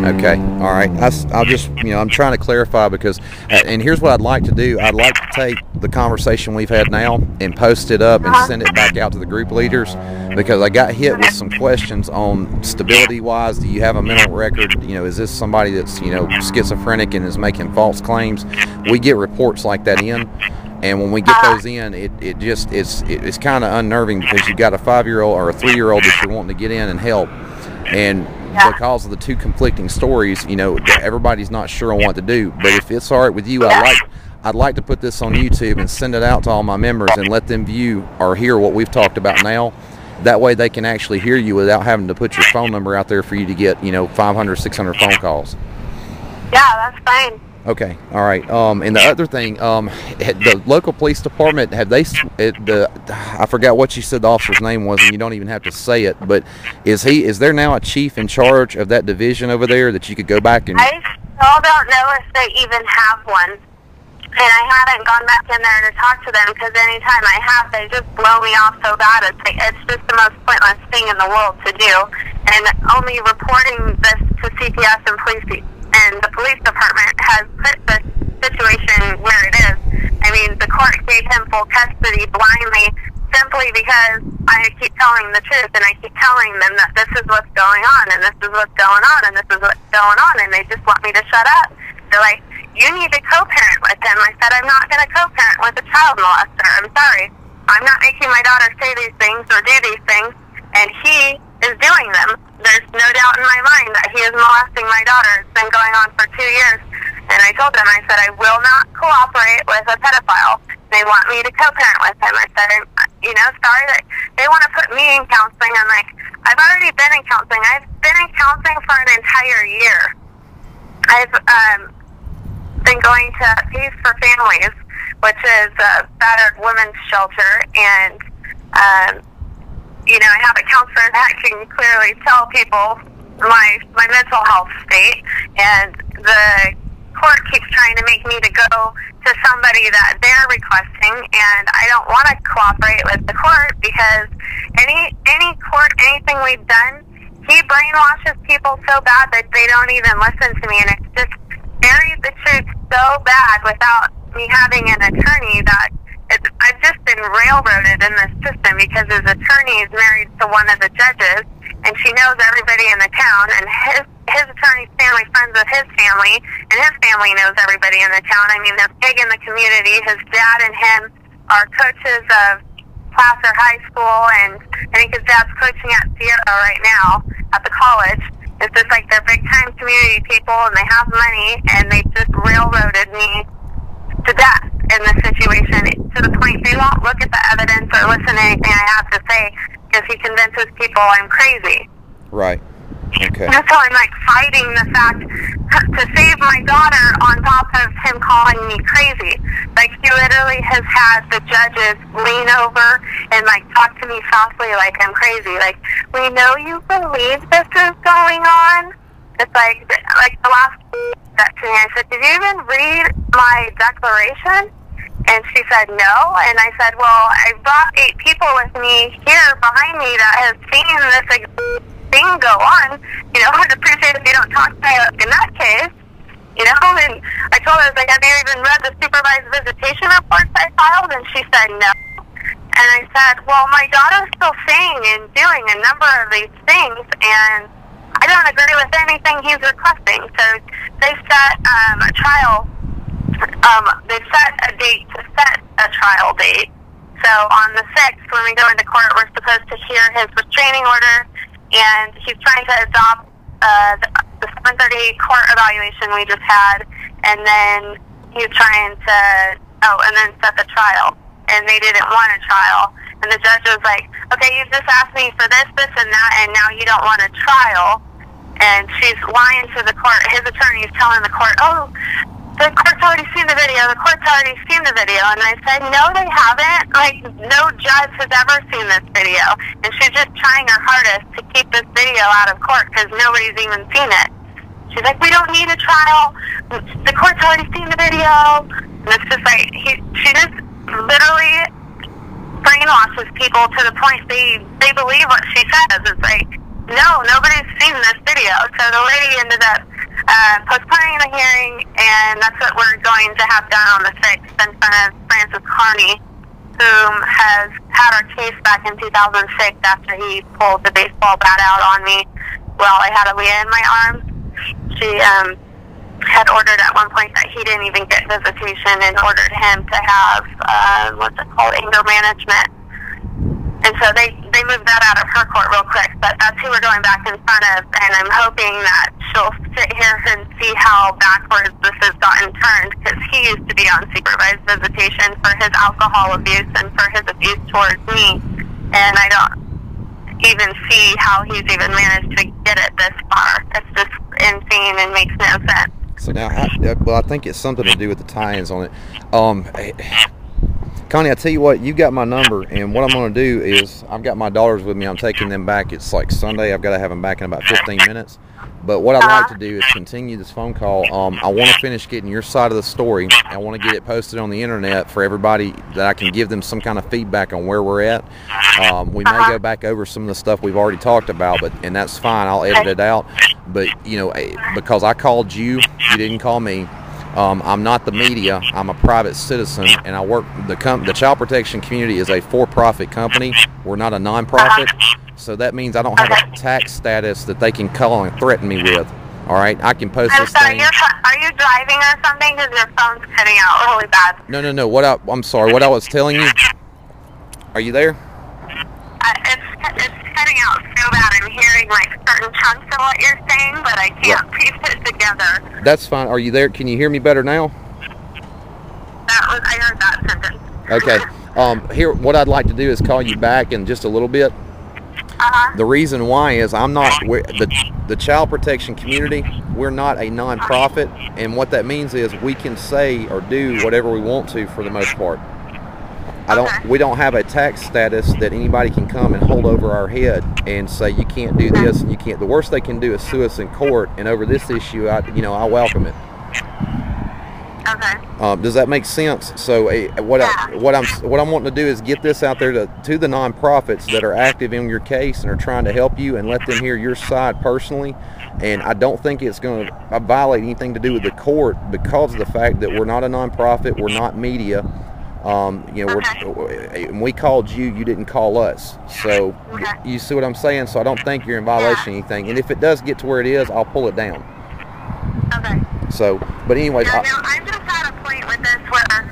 Okay, all right. I'll just, I'm trying to clarify because, and here's what I'd like to do. I'd like to take the conversation we've had now and post it up and send it back out to the group leaders, because I got hit with some questions on stability-wise. Do you have a mental record? Is this somebody that's, schizophrenic and is making false claims? We get reports like that in. And when we get those in, it's kind of unnerving, because you've got a 5-year-old or a 3-year-old that you're wanting to get in and help, and because of the two conflicting stories, everybody's not sure on what to do. But if it's all right with you, I'd like to put this on YouTube and send it out to all my members and let them view or hear what we've talked about now. That way they can actually hear you without having to put your phone number out there for you to get 500, 600 phone calls. Yeah, that's fine. Okay, all right. And the other thing, the local police department, I forgot what you said the officer's name was, and you don't even have to say it, but is there now a chief in charge of that division over there that you could go back and... I still don't know if they even have one, and I haven't gone back in there to talk to them, because anytime I have, they just blow me off so bad. It's just the most pointless thing in the world to do, and only reporting this to CPS and the police department has put the situation where it is. I mean, the court gave him full custody blindly simply because I keep telling the truth, and I keep telling them that this is what's going on, and this is what's going on, and this is what's going on, and they just want me to shut up. They're like, you need to co-parent with him. I said, I'm not going to co-parent with a child molester. I'm sorry. I'm not making my daughter say these things or do these things, and he is doing them. There's no doubt in my mind that he is molesting my daughter. It's been going on for 2 years. And I told them, I said, I will not cooperate with a pedophile. They want me to co-parent with him. I said, sorry that they want to put me in counseling. I'm like, I've already been in counseling. I've been in counseling for an entire year. I've been going to Peace for Families, which is a battered women's shelter, and I have a counselor that can clearly tell people my mental health state, and the court keeps trying to make me to go to somebody that they're requesting, and I don't want to cooperate with the court, because any court, anything we've done, he brainwashes people so bad that they don't even listen to me, and it's just buried the truth so bad without me having an attorney that I've just been railroaded in this system, because his attorney is married to one of the judges, and she knows everybody in the town, and his attorney's family friends with his family, and his family knows everybody in the town. I mean, they're big in the community. His dad and him are coaches of Placer High School, and I think his dad's coaching at Sierra right now at the college. It's just like they're big-time community people, and they have money, and they just railroaded me to death in this situation, to the point they won't look at the evidence or listen to anything I have to say, because he convinces people I'm crazy. Right. Okay. And so I'm like fighting the fact to save my daughter on top of him calling me crazy. Like, he literally has had the judges lean over and like talk to me softly like I'm crazy. Like, we know you believe this is going on. It's like the last that to me, I said, did you even read my declaration? And she said, no. And I said, well, I brought 8 people with me here behind me that have seen this thing go on. I'd appreciate if you don't talk to me in that case. And I told her, I was like, have you even read the supervised visitation reports I filed? And she said, no. And I said, well, my daughter's still saying and doing a number of these things, and I don't agree with anything he's requesting. So they set a trial. They set a date to set a trial date. So on the 6th, when we go into court, we're supposed to hear his restraining order, and he's trying to adopt the 7:30 court evaluation we just had, and then he's trying to and then set the trial. And they didn't want a trial. And the judge was like, okay, you just asked me for this, this, and that, and now you don't want a trial. And she's lying to the court. His attorney is telling the court, oh, the court's already seen the video. The court's already seen the video. And I said, no, they haven't. Like, no judge has ever seen this video. And she's just trying her hardest to keep this video out of court because nobody's even seen it. She's like, we don't need a trial. The court's already seen the video. And it's just like, she just literally brainwashes people to the point they believe what she says. It's like, no, nobody's seen this video. So the lady ended up postponing the hearing, and that's what we're going to have done on the 6th in front of Francis Carney, who has had our case back in 2006 after he pulled the baseball bat out on me while I had Aaliya in my arms. She had ordered at one point that he didn't even get visitation and ordered him to have, anger management. And so they moved that out of her court real quick, but that's who we're going back in front of, and I'm hoping that she'll sit here and see how backwards this has gotten turned, because he used to be on supervised visitation for his alcohol abuse and for his abuse towards me, and I don't even see how he's even managed to get it this far. It's just insane and makes no sense. So now, I think it's something to do with the tie-ins on it. Connie, I tell you what, you got my number, and what I'm going to do is, I've got my daughters with me. I'm taking them back. It's like Sunday. I've got to have them back in about 15 minutes. But what I'd like to do is continue this phone call. I want to finish getting your side of the story. I want to get it posted on the internet for everybody, that I can give them some kind of feedback on where we're at. We may go back over some of the stuff we've already talked about, and that's fine. I'll edit it out. But, you know, because I called you, you didn't call me. I'm not the media. I'm a private citizen, and I work. The child protection community is a for-profit company. We're not a non-profit, so that means I don't have a tax status that they can call and threaten me with. All right, I can post this thing. Are you driving or something? Because your phone's cutting out really bad. No. I'm sorry. What I was telling you. Are you there? It's cutting out so bad. I'm hearing like certain chunks of what you're saying, but I can't piece it together. That's fine. Are you there? Can you hear me better now? I heard that sentence. Okay. Here, what I'd like to do is call you back in just a little bit. The reason why is the child protection community, we're not a non-profit, and what that means is we can say or do whatever we want to for the most part. We don't have a tax status that anybody can come and hold over our head and say you can't do this and you can't. The worst they can do is sue us in court, and over this issue, I welcome it. Okay. Does that make sense? So what I'm wanting to do is get this out there to the nonprofits that are active in your case and are trying to help you, and let them hear your side personally. And I don't think it's going to violate anything to do with the court, because of the fact that we're not a nonprofit, we're not media. We called you, you didn't call us. So you see what I'm saying? So I don't think you're in violation of anything. And if it does get to where it is, I'll pull it down. Okay. So, but anyways. I'm just at a point with this where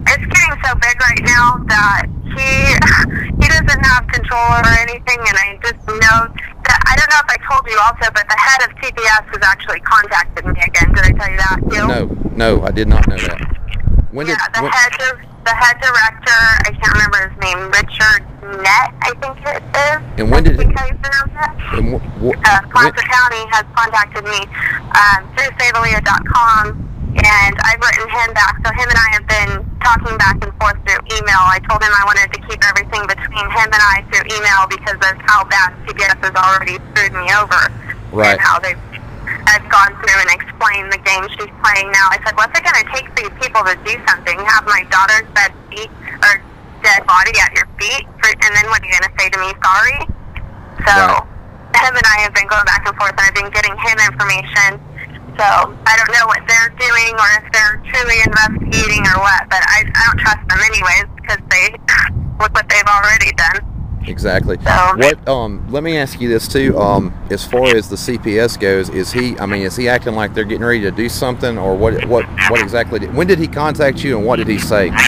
it's getting so big right now that he doesn't have control over anything, and I just know that, I don't know if I told you also, but the head of TPS has actually contacted me again. Did I tell you that too? No, I did not know that. The head director, I can't remember his name, Richard Nett, I think it is. And when did he? Placer County has contacted me through Aaliya.com, and I've written him back. So him and I have been talking back and forth through email. I told him I wanted to keep everything between him and I through email because of how bad CBS has already screwed me over. Right. And how I've gone through and explained the game she's playing now. I said, what's it going to take for you people to do something? Have my daughter's dead body at your feet? And then what are you going to say to me? Sorry? So him and I have been going back and forth, and I've been getting him information. So I don't know what they're doing, or if they're truly investigating or what, but I don't trust them anyways, because look what they've already done. Exactly. Let me ask you this too. As far as the CPS goes, is he acting like they're getting ready to do something, or what exactly? When did he contact you, and what did he say? With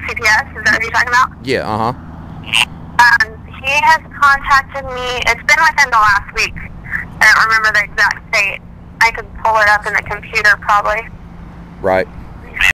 CPS, is that what you're talking about? Yeah. He has contacted me. It's been within the last week. I don't remember the exact date. I could pull it up in the computer probably. Right.